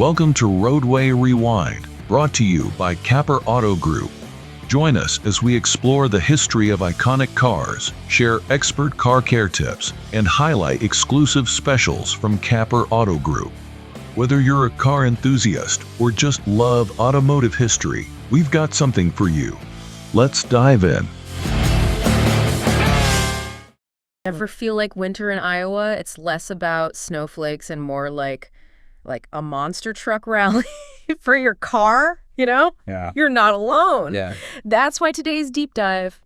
Welcome to Roadway Rewind, brought to you by Capper Auto Group. Join us as we explore the history of iconic cars, share expert car care tips, and highlight exclusive specials from Capper Auto Group. Whether you're a car enthusiast or just love automotive history, we've got something for you. Let's dive in. Ever feel like winter in Iowa? It's less about snowflakes and more like a monster truck rally for your car, you know? Yeah. You're not alone. Yeah. That's why today's deep dive,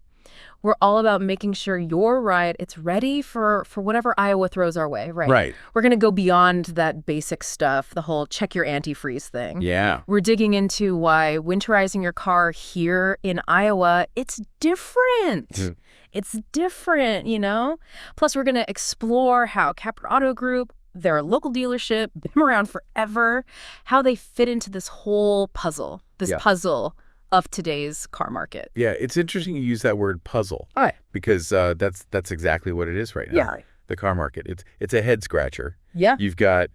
we're all about making sure your ride, it's ready for whatever Iowa throws our way, right? Right. We're going to go beyond that basic stuff, the whole check your antifreeze thing. Yeah. We're digging into why winterizing your car here in Iowa, it's different. It's different, you know? Plus, we're going to explore how Capper Auto Group, they're a local dealership, been around forever, how they fit into this whole puzzle, puzzle of today's car market. Yeah, it's interesting you use that word puzzle. All right. Because that's exactly what it is right now. Yeah. The car market. It's a head scratcher. Yeah. You've got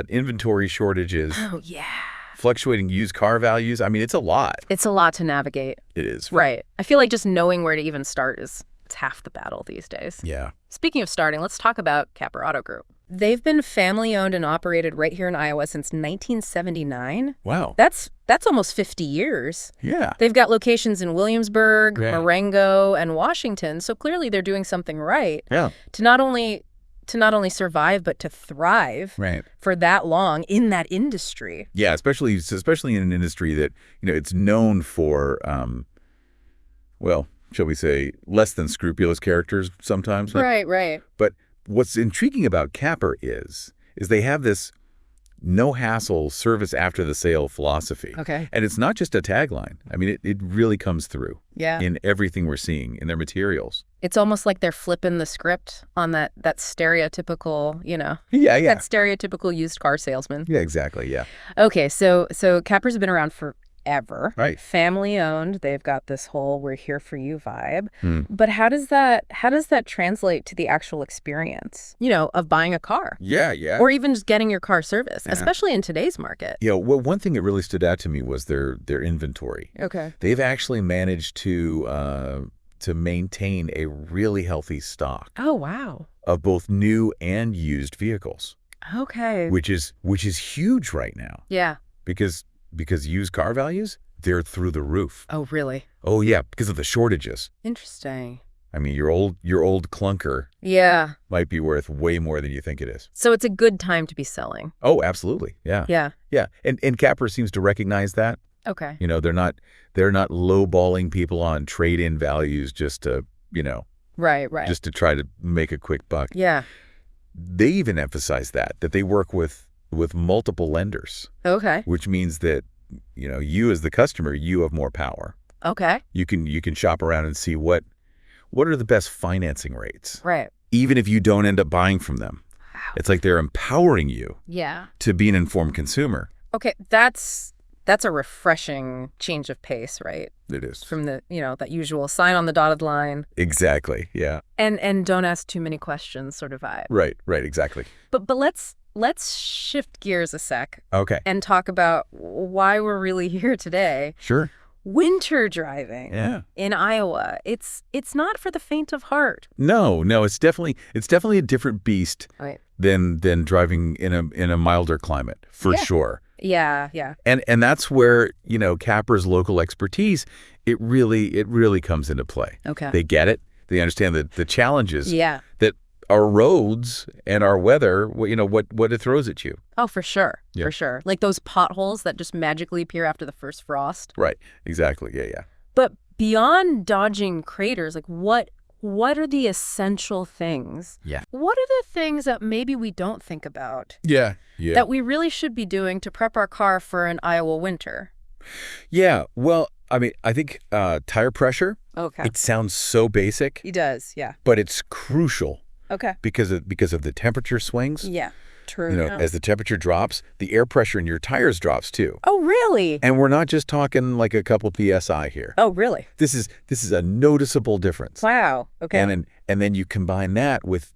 inventory shortages. Oh, yeah. Fluctuating used car values. I mean, it's a lot. It's a lot to navigate. It is. Right. I feel like just knowing where to even start it's half the battle these days. Yeah. Speaking of starting, let's talk about Capper Auto Group. They've been family-owned and operated right here in Iowa since 1979. Wow. That's almost 50 years. Yeah. They've got locations in Williamsburg, Right. Marengo, and Washington, so clearly they're doing something right Yeah. to not only survive but to thrive Right. for that long in that industry. Yeah, especially in an industry that, it's known for well, shall we say, less than scrupulous characters sometimes. Right. But what's intriguing about Capper is they have this no-hassle service after the sale philosophy. Okay. And it's not just a tagline. I mean, it really comes through Yeah. in everything we're seeing in their materials. It's almost like they're flipping the script on that stereotypical, Yeah. that stereotypical used car salesman. Yeah, exactly. Yeah. Okay, so Capper's been around forever. Right. Family owned. They've got this whole "we're here for you" vibe. Hmm. But how does that translate to the actual experience, of buying a car? Yeah, yeah. Or even just getting your car serviced, especially in today's market. Well, one thing that really stood out to me was their inventory. Okay. They've actually managed to maintain a really healthy stock Oh, wow. of both new and used vehicles, Okay. which is huge right now Yeah. because used car values, they're through the roof. Oh, really? Oh yeah, because of the shortages. Interesting. I mean, your old clunker Yeah. might be worth way more than you think it is. So it's a good time to be selling. Oh, absolutely. Yeah. Yeah. Yeah. And Capper seems to recognize that. Okay. They're not lowballing people on trade-in values just to, Right. just to try to make a quick buck. Yeah. They even emphasize that they work with multiple lenders, Okay. which means that, you as the customer, you have more power. Okay. You can shop around and see what are the best financing rates, Right. even if you don't end up buying from them. Wow. It's like they're empowering you Yeah. to be an informed consumer. Okay. That's a refreshing change of pace, right? It is. From the, that usual sign on the dotted line Exactly. Yeah. and don't ask too many questions sort of vibe. Right. Exactly. But let's shift gears a sec Okay. and talk about why we're really here today. Sure. Winter driving Yeah. in Iowa. It's not for the faint of heart. No, it's definitely a different beast Right. than driving in a milder climate, for Yeah. sure. Yeah. And that's where, Capper's local expertise, it really comes into play. Okay. They get it. They understand the challenges Yeah. that our roads and our weather, what it throws at you. Oh, for sure. Yeah. For sure. Like those potholes that just magically appear after the first frost. Right. Exactly. Yeah. But beyond dodging craters, like what are the essential things? Yeah. What are the things that maybe we don't think about Yeah. that we really should be doing to prep our car for an Iowa winter? Yeah. Well, I mean, I think tire pressure, Okay. it sounds so basic, He does. Yeah. but it's crucial Okay. because of the temperature swings. Yeah. True. As the temperature drops, the air pressure in your tires drops too. Oh, really? And we're not just talking like a couple PSI here. Oh, really? This is a noticeable difference. Wow. Okay. And then you combine that with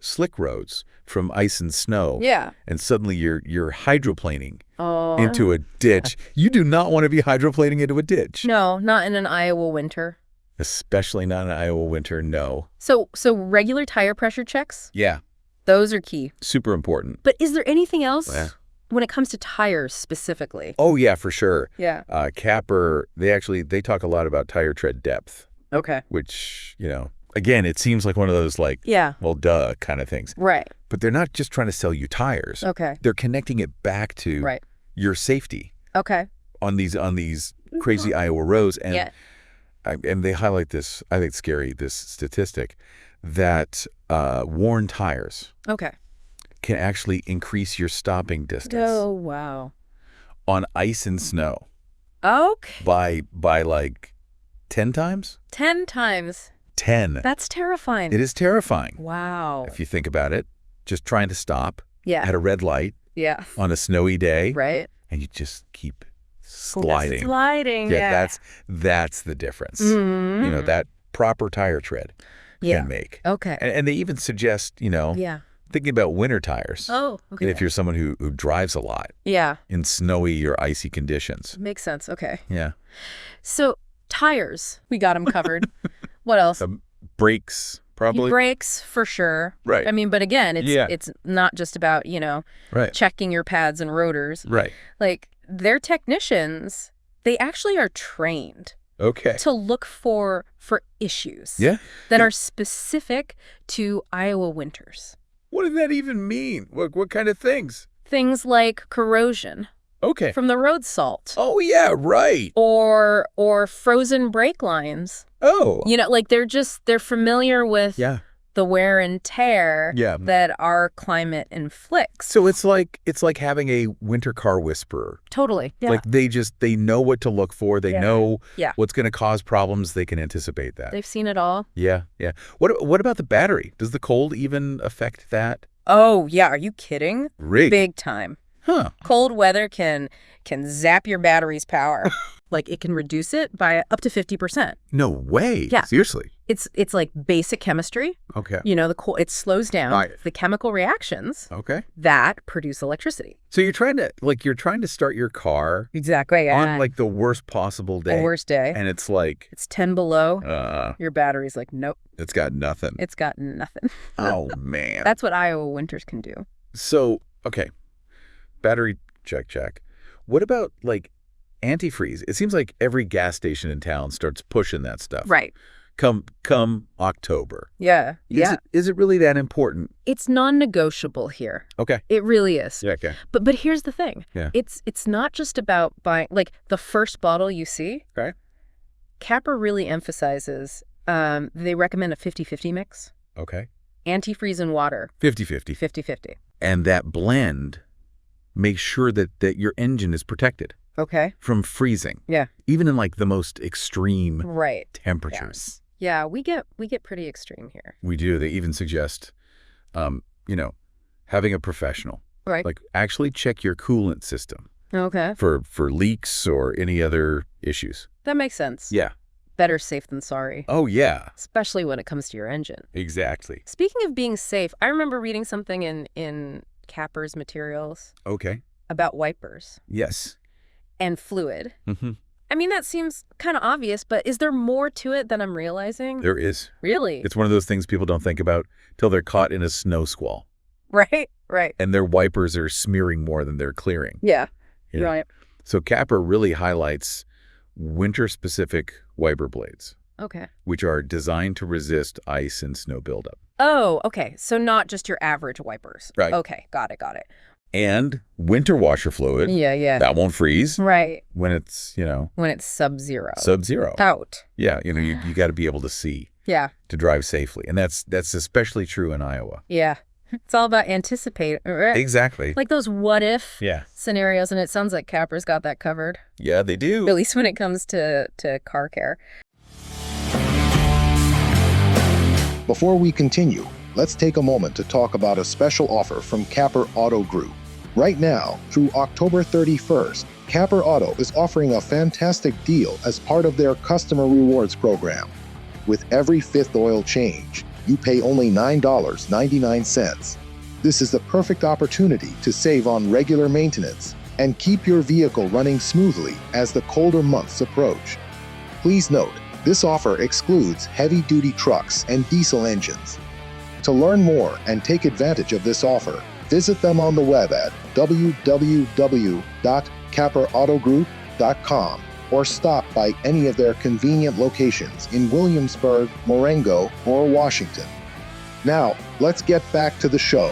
slick roads from ice and snow. Yeah. And suddenly you're hydroplaning Oh. into a ditch. You do not want to be hydroplaning into a ditch. No, not in an Iowa winter. Especially not in Iowa winter, no. So regular tire pressure checks, Yeah, those are key. super important. But is there anything else Yeah. when it comes to tires specifically? Oh, yeah, for sure. Yeah. Capper, they talk a lot about tire tread depth, Okay. which, again, it seems like one of those Yeah. well, duh kind of things. Right. But they're not just trying to sell you tires. Okay. They're connecting it back to Right. your safety Okay. on these crazy Iowa roads. And Yeah. and they highlight this, I think it's scary, this statistic, that worn tires Okay. can actually increase your stopping distance Oh, wow. on ice and snow Okay. by like 10 times? 10 times. 10. That's terrifying. It is terrifying. Wow. If you think about it, just trying to stop Yeah. at a red light Yeah. on a snowy day, Right. and you just keep sliding. Sliding. Yeah. That's the difference. Mhm. That proper tire tread Yeah. can make. Okay. And they even suggest, Yeah. thinking about winter tires. Oh, okay. If you're someone who drives a lot Yeah. in snowy or icy conditions. Makes sense. Okay. Yeah. So tires, we got them covered. What else? Brakes, probably. Brakes for sure. Right. I mean, but again, Yeah. it's not just about, Right. checking your pads and rotors. Right. Like their technicians, they actually are trained Okay. to look for issues Yeah. that are specific to Iowa winters. What does that even mean? What kind of things? Things like corrosion Okay. from the road salt Oh, yeah, right. or frozen brake lines. Oh. Like they're familiar with Yeah. the wear and tear Yeah. that our climate inflicts. So it's like having a winter car whisperer. Totally. Yeah. Like they know what to look for. They know Yeah. what's going to cause problems. They can anticipate that. They've seen it all. Yeah, yeah. What about the battery? Does the cold even affect that? Oh, yeah. Are you kidding? Rig. Big time. Huh. Cold weather can zap your battery's power. Like it can reduce it by up to 50%. No way. Yeah. Seriously. It's like basic chemistry. Okay. It slows down Right. the chemical reactions Okay. that produce electricity. So you're trying to start your car Exactly. on like the worst possible day. the worst day. And it's like It's 10 below. Your battery's like, nope, it's got nothing. it's got nothing. Oh man. That's what Iowa winters can do. So, okay. Battery check. What about like antifreeze? It seems like every gas station in town starts pushing that stuff. Right. Come October. Yeah. Is it really that important? It's non-negotiable here. Okay. It really is. Yeah, okay. But here's the thing. Yeah. It's not just about buying, like the first bottle you see. Okay. Capper really emphasizes, they recommend a 50-50 mix. Okay. Antifreeze and water, 50-50. 50-50. And that blend makes sure that your engine is protected Okay. from freezing. Yeah. Even in like the most extreme Right. temperatures. Yeah, we get pretty extreme here. We do. They even suggest, having a professional. Right. Like actually check your coolant system Okay. for leaks or any other issues. That makes sense. Yeah. Better safe than sorry, Oh, yeah. especially when it comes to your engine. Exactly. Speaking of being safe, I remember reading something in Capper's materials Okay. about wipers Yes. and fluid. Mm-hmm. I mean, that seems kind of obvious, but is there more to it than I'm realizing? There is. Really? It's one of those things people don't think about till they're caught in a snow squall Right? Right. and their wipers are smearing more than they're clearing. Yeah. Yeah. Right. So Capper really highlights winter-specific wiper blades, Okay. which are designed to resist ice and snow buildup. Oh, okay. So not just your average wipers. Right. Okay. Got it. And winter washer fluid, Yeah. that won't freeze Right. when it's, When it's sub-zero. sub-zero. Out. Yeah, you got to be able to see Yeah. to drive safely. And that's especially true in Iowa. Yeah. It's all about anticipate. Exactly. Like those what if Yeah. scenarios, and it sounds like Capper's got that covered, Yeah, they do. at least when it comes to car care. Before we continue, let's take a moment to talk about a special offer from Capper Auto Group. Right now, through October 31st, Capper Auto is offering a fantastic deal as part of their customer rewards program. With every fifth oil change, you pay only $9.99. This is the perfect opportunity to save on regular maintenance and keep your vehicle running smoothly as the colder months approach. Please note, this offer excludes heavy-duty trucks and diesel engines. To learn more and take advantage of this offer, visit them on the web at www.caparautogroup.com or stop by any of their convenient locations in Williamsburg, Marengo, or Washington. Now, let's get back to the show.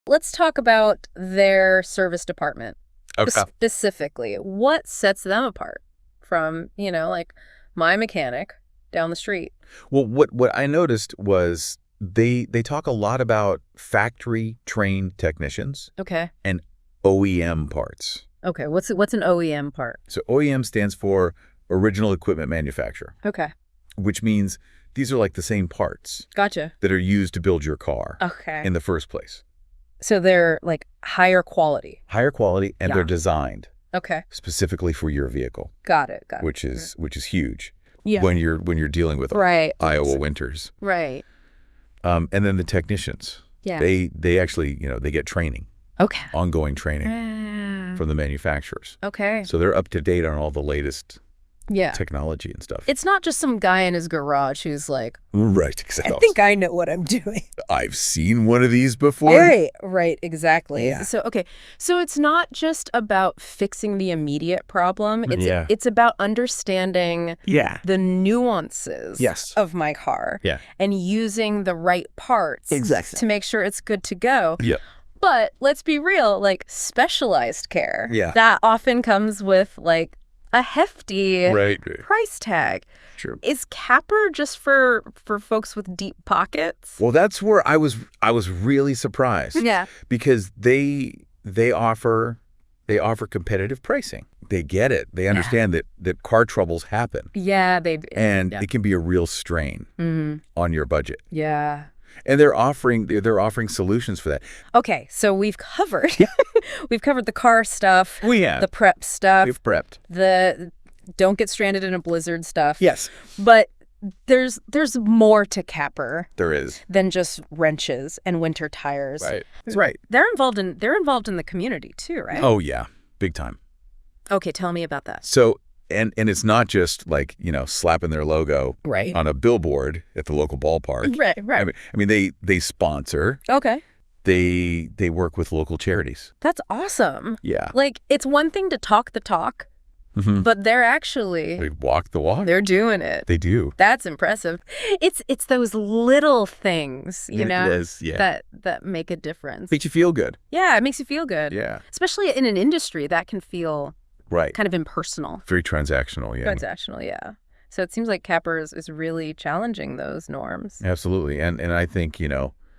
Let's talk about their service department. Okay. Specifically, what sets them apart from, like my mechanic down the street? Well, what I noticed was they talk a lot about factory-trained technicians Okay. and OEM parts. Okay, what's an OEM part? So OEM stands for Original Equipment Manufacturer, Okay. which means these are like the same parts Gotcha. that are used to build your car Okay. in the first place. So they're like higher quality. Higher quality, and Yeah. they're designed Okay. specifically for your vehicle, Got it. which is huge Yeah. when you're dealing with Right. Iowa winters. Right. And then the technicians, Yeah. they actually, they get training, Okay. ongoing training Ah, from the manufacturers. okay. So they're up to date on all the latest Yeah. technology and stuff. It's not just some guy in his garage who's like, Right, I exactly. think I know what I'm doing. I've seen one of these before. Right, exactly. Yeah. So, okay. So it's not just about fixing the immediate problem. Yeah. It's about understanding Yeah. the nuances Yes. of my car Yeah. and using the right parts Exactly. to make sure it's good to go. Yeah. But let's be real, like specialized care. Yeah. That often comes with like a hefty Right. price tag. Sure. Is Capper just for folks with deep pockets? Well, that's where I was really surprised. Yeah. Because they offer competitive pricing. They get it. They understand that car troubles happen, Yeah, and yeah. it can be a real strain on your budget. Yeah. And they're offering solutions for that. Okay, so we've covered we've covered the car stuff, We have. the prep stuff, We've prepped. the don't get stranded in a blizzard stuff. Yes. But there's more to Capper There is. than just wrenches and winter tires. Right. That's right. They're involved in the community too, right? Oh, yeah. Big time. Okay, tell me about that. So, and it's not just like, slapping their logo Right. on a billboard at the local ballpark. Right. I mean, they sponsor. Okay. They work with local charities. That's awesome. Yeah. Like, it's one thing to talk the talk, Mhm. but they're actually They walk the walk. they're doing it. They do. That's impressive. It's those little things, It is, yeah. that make a difference. Makes you feel good. Yeah, it makes you feel good. Yeah. Especially in an industry that can feel Right. kind of impersonal. Very transactional, yeah. Transactional, yeah. So it seems like Capper is really challenging those norms. Absolutely. And I think,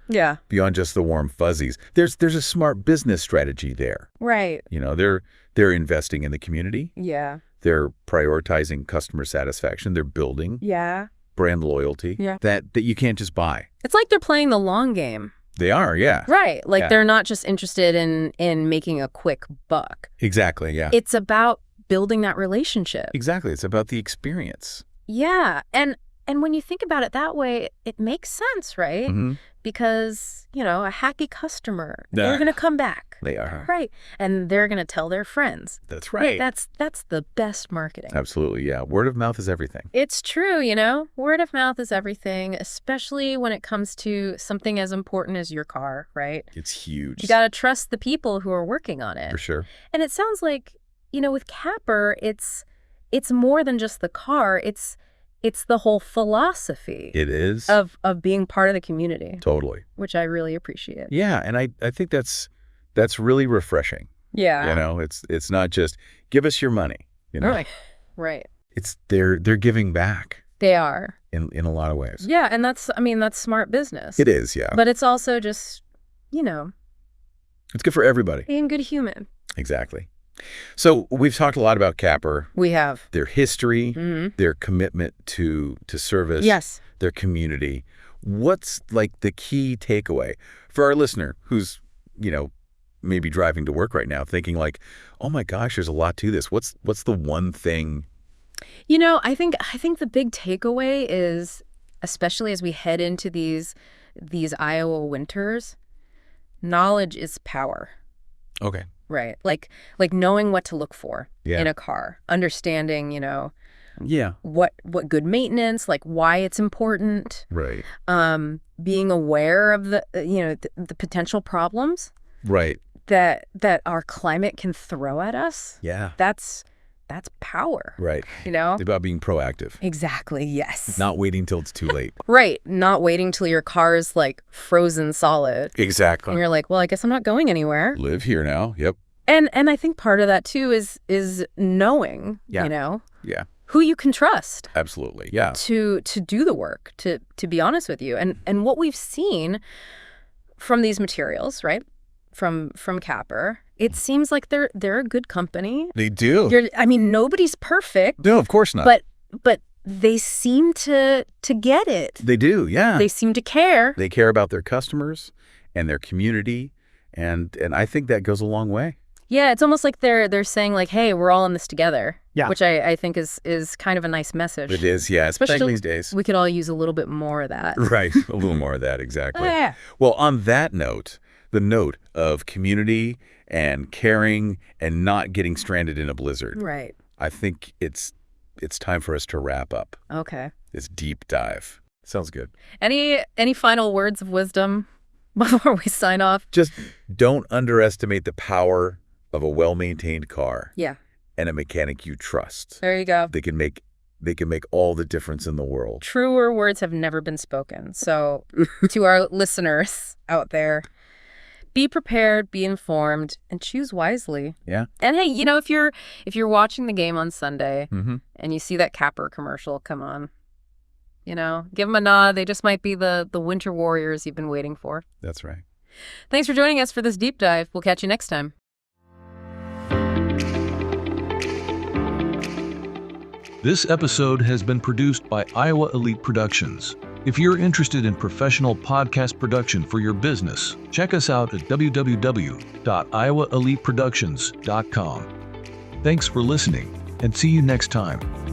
Yeah. beyond just the warm fuzzies, there's a smart business strategy there. Right. They're investing in the community. Yeah. They're prioritizing customer satisfaction. They're building Yeah. brand loyalty Yeah. that you can't just buy. It's like they're playing the long game. They are, yeah. Right. Like Yeah. they're not just interested in making a quick buck. Exactly, yeah. It's about building that relationship. Exactly. It's about the experience. Yeah. And when you think about it that way, it makes sense, right? Mm-hmm. Because, a happy customer, Yeah. they're going to come back. They are. Right. And they're going to tell their friends. That's right. That's the best marketing. Absolutely, yeah. Word of mouth is everything. It's true, Word of mouth is everything, especially when it comes to something as important as your car, right? It's huge. You got to trust the people who are working on it. For sure. And it sounds like, with Capper, it's more than just the car. It's the whole philosophy It is. of being part of the community, Totally. which I really appreciate. Yeah, and I think that's really refreshing. Yeah. It's not just give us your money, Right. It's they're giving back They are. in a lot of ways. Yeah, and that's smart business. It is, yeah. But it's also just, It's good for everybody. being good human. Exactly. So we've talked a lot about Capper, We have. their history, Mm-hmm. their commitment to service, Yes. their community. What's like the key takeaway for our listener who's, maybe driving to work right now thinking like, oh my gosh, there's a lot to this. What's the one thing I think the big takeaway is, especially as we head into these Iowa winters, knowledge is power. Okay. Right. Like knowing what to look for Yeah. in a car, understanding, Yeah. what good maintenance, like why it's important, Right. being aware of the potential problems Right. that our climate can throw at us. Yeah. That's power. Right. It's about being proactive. Exactly. Yes. Not waiting till it's too late. Right. Not waiting till your car's like frozen solid. Exactly. And you're like, well, I guess I'm not going anywhere. Live here now. Yep. And I think part of that too is knowing, Yeah. Yeah. who you can trust Absolutely. Yeah. to do the work, to be honest with you. And what we've seen from these materials, right? From Capper, it seems like they're a good company. They do. Nobody's perfect. No, of course not. But they seem to get it. They do. Yeah. They seem to care. They care about their customers and their community, and I think that goes a long way. Yeah, it's almost like they're saying like, hey, we're all in this together. Yeah. Which I think is kind of a nice message. It is, yeah, especially these days. We could all use a little bit more of that. Right, a little more of that, exactly. Yeah. Well, on that note, the note of community and caring and not getting stranded in a blizzard. Right. I think it's time for us to wrap up Okay. this deep dive. Sounds good. Any final words of wisdom before we sign off? Just don't underestimate the power of a well-maintained car. Yeah. And a mechanic you trust. There you go. They can make all the difference in the world. Truer words have never been spoken. So to our listeners out there, be prepared, be informed, and choose wisely. Yeah. And hey, if you're watching the game on Sunday Mm-hmm. and you see that Capper commercial come on, give them a nod. They just might be the winter warriors you've been waiting for. That's right. Thanks for joining us for this deep dive. We'll catch you next time. This episode has been produced by Iowa Elite Productions. If you're interested in professional podcast production for your business, check us out at www.iowaeliteproductions.com. Thanks for listening, and see you next time.